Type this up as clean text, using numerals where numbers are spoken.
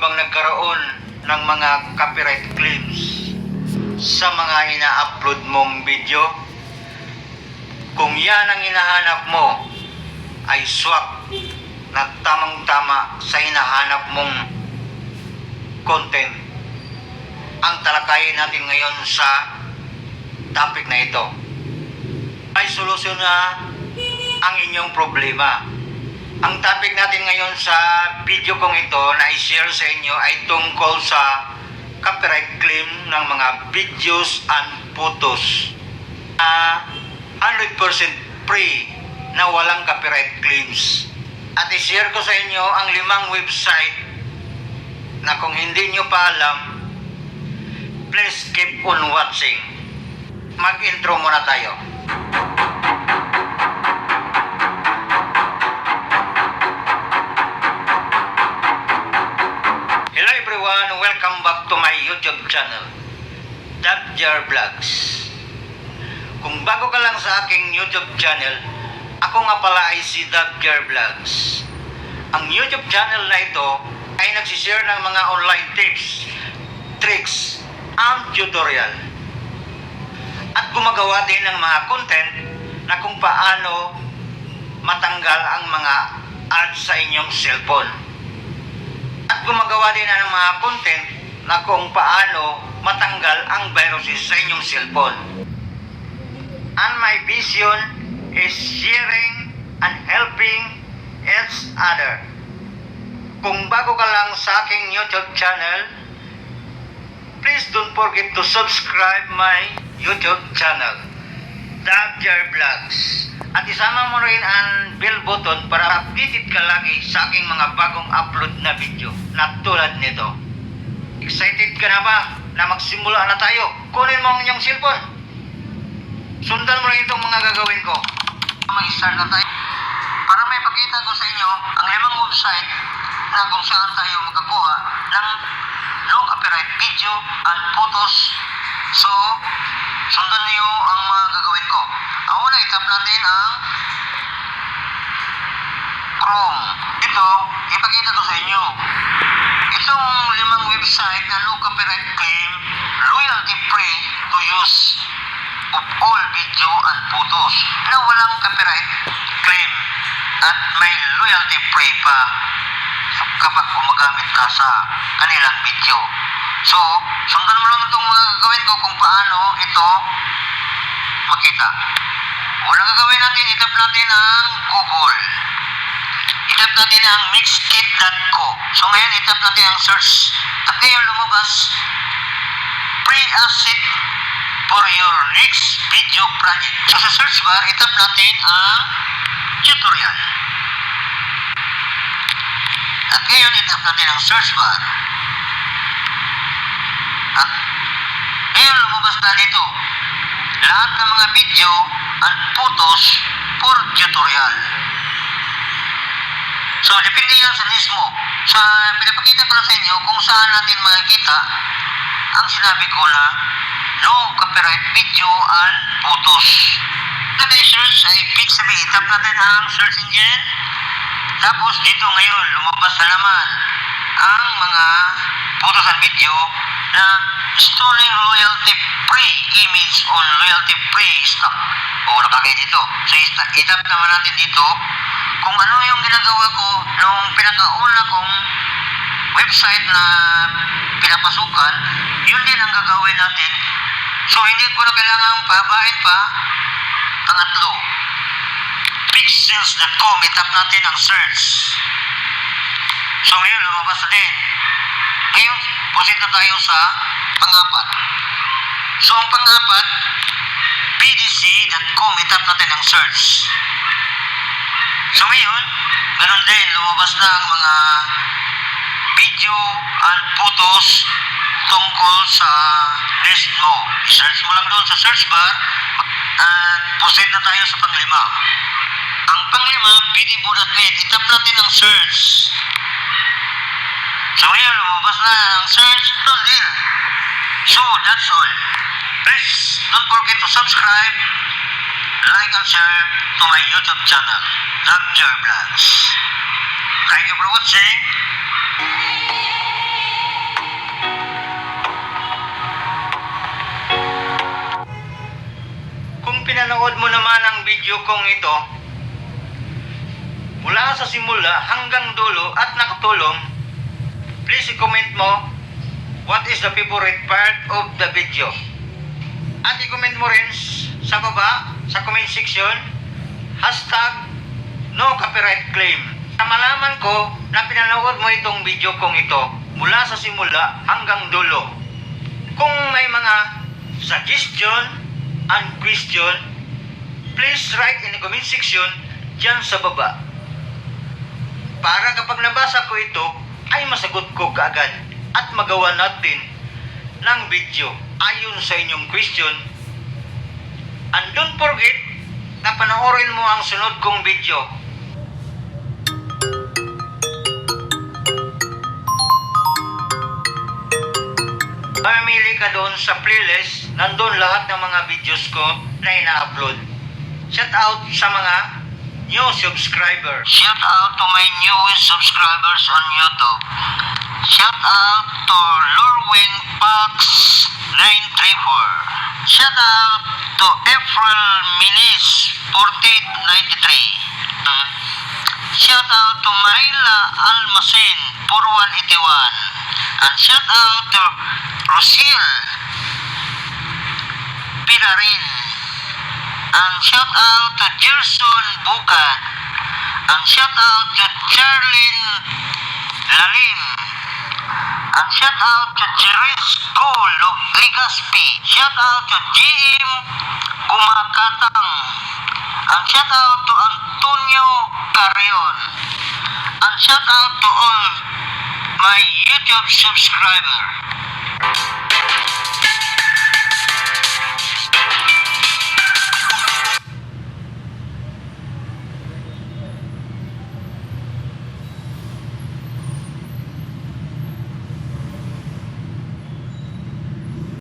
bang nagkaroon ng mga copyright claims sa mga ina-upload mong video? Kung yan ang hinahanap mo, ay swak na tamang-tama sa hinahanap mong content ang talakayin natin ngayon sa topic na ito. Ay solusyon na ang inyong problema. Ang topic natin ngayon sa video kong ito na i-share sa inyo ay tungkol sa copyright claim ng mga videos and photos. 100% free na walang copyright claims. At i-share ko sa inyo ang 5 website na kung hindi nyo pa alam, please keep on watching. Mag-intro muna tayo. Hello everyone, welcome back to my YouTube channel, Dabjar Vlogs. Kung bago ka lang sa aking YouTube channel, ako nga pala ay si Dabjar Vlogs. Ang YouTube channel na ito ay nagsishare ng mga online tips, tricks, and tutorial. At gumagawa din ng mga content na kung paano matanggal ang mga ads sa inyong cellphone. At gumagawa din ng mga content na kung paano matanggal ang viruses sa inyong cellphone. And my vision is sharing and helping each other. Kung bago ka lang sa aking YouTube channel, please don't forget to subscribe my YouTube channel, Dabjar Vlogs. At isama mo rin ang bell button para updated ka lagi sa aking mga bagong upload na video na tulad nito. Excited ka na ba na magsimula na tayo? Kunin mo ang inyong cellphone. Sundan mo rin itong mga gagawin ko. Mag-start na tayo. Para may pakita ko sa inyo ang 5 website na kung saan tayo makakuha ng no copyright video and photos. So, sundan niyo ang mga gagawin ko. Ang una, itap natin ang Chrome. Ito, ipakita ko sa inyo. Itong 5 website na no copyright claim, royalty free to use of all video and photos na walang copyright claim at may royalty free pa kapag gumagamit ka sa kanilang video. So, sundan mo lang itong mga gagawin ko kung paano ito makita. Unang gagawin natin, itap natin ang Google. Itap natin ang mixkit.co. So, ngayon itap natin ang search. At ngayon lumabas, free asset for your next video project. So, sa search bar, itap natin ang tutorial. At ngayon, itap natin ang search bar. At ngayon, lumabas na dito lahat ng mga video and photos for tutorial. So, depende yan sa mismo. Sa pinapakita ko na sa inyo kung saan natin makikita ang sinabi ko na no copyright video and photos. Natin search ay ibig sabihin, tap natin ang search engine. Tapos dito ngayon, lumabas na naman ang mga photos and video na storing royalty free image on royalty free stock. O nakagay dito. So itap naman natin dito kung ano yung ginagawa ko nung pinakauna kong website na pinapasukan, yun din ang gagawin natin. So hindi ko na kailangan pahabain pa. Pangatlo, pixels.com, itap natin ang search. So ngayon lumabas na din. Ngayon, proceed na tayo sa pang-apat. So ang pang-apat, bdc.com, itap natin ang search. So ngayon, ganun din, lumabas na ang mga video and photos tungkol sa list mo. I-search mo lang doon sa search bar at proceed na tayo sa pang-5. Ang pang-5, bdbo.net, itap natin ang search. So ngayon, lumabas na ang search doon din. So, that's all. Please, don't forget to subscribe, like and share to my YouTube channel, Dabjar Vlogs. Thank you for watching. video kong ito mula sa simula hanggang dulo at nakatulong, please i-comment mo what is the favorite part of the video. At i-comment mo rin sa baba, sa comment section, hashtag no copyright claim. Para malaman ko na pinanood mo itong video kong ito mula sa simula hanggang dulo. Kung may mga suggestion and question, please write in the comment section dyan sa baba. Para kapag nabasa ko ito, ay masagot ko kaagad at magawa natin ng video ayon sa inyong question. And don't forget na panoorin mo ang sunod kong video. Mamimili ka doon sa playlist, nandun lahat ng mga videos ko na ina-upload. Shout out sa mga new subscribers. Shout out to my newest subscribers on YouTube. Shout out to Lorwin Pax 934. Shout out to April Minis 1493. Shout out to Maila Almacen 4181. And shout out to Rosil Pilarin. And shout out to Gerson Bukat. And shout out to Charlene Lalim. And shout out to Jerez Gold of Legazpi. Shout out to GM Gumakatang. And shout out to Antonio Carrion. And shout out to all my YouTube subscribers.